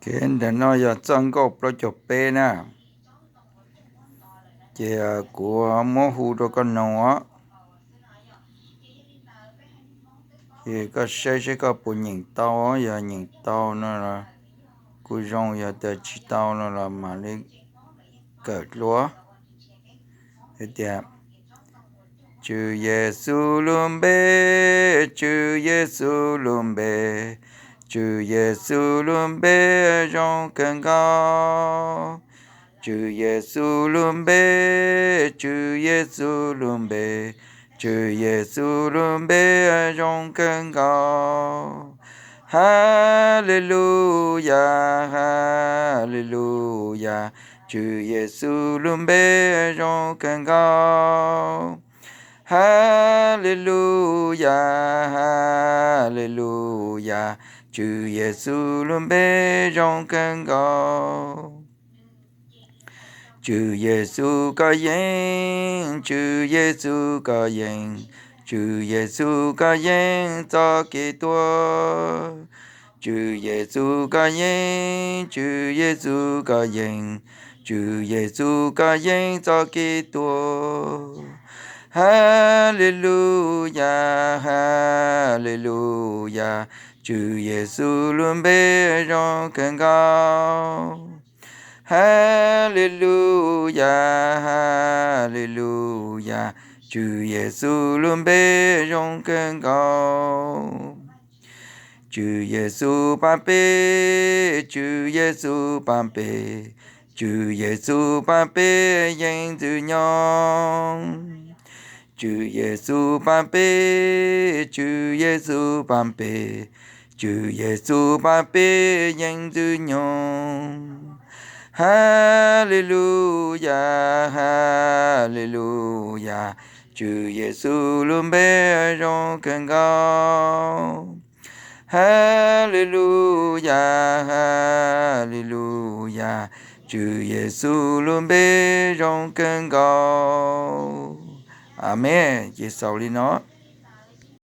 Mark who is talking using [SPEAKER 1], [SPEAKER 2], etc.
[SPEAKER 1] Kiến để nó giờ chân gốc nó chụp bê nè. Chị của mô hù đồ con nó. Thì có xe có bộ nhìn tao giờ nhìn tao nó là cú rong giờ tờ chỉ tao nó là mà lên cởi lúa. Thế đẹp. Chư Giêsu luôn bê, chư Giêsu luôn bê, chư Giêsu luôn bê trong cơn cao. Chư Giêsu luôn bê, chư Giêsu luôn bê, chư Giêsu luôn bê trong cơn cao. Hallelujah, hallelujah. Chư Giêsu luôn bê trong cơn cao. Hallelujah, hallelujah. Chư Giêsu luôn bê trong cơn cao. Chư Giêsu có danh, chư Giêsu có danh, chư Giêsu có danh cho Kitô. Chư Giêsu có danh, chư Giêsu có danh, chư Giêsu có danh cho Kitô. Hallelujah, hallelujah. Chư Giêsu luôn bê trong cơn cao. Hallelujah, hallelujah. Chư Giêsu luôn bê trong cơn cao. Chư Giêsu ban bê, chư Giêsu ban bê, chư Giêsu ban bê danh tự nhong. Chư Giêsu ban bê, chư Giêsu ban bê, chư Giêsu ban bê danh tự nhong. Hallelujah, hallelujah. Chư Giêsu luôn bê trong cơn cao. Hallelujah, hallelujah. Chư Giêsu luôn bê trong cơn cao. Amen. Chỉ sau đi nó.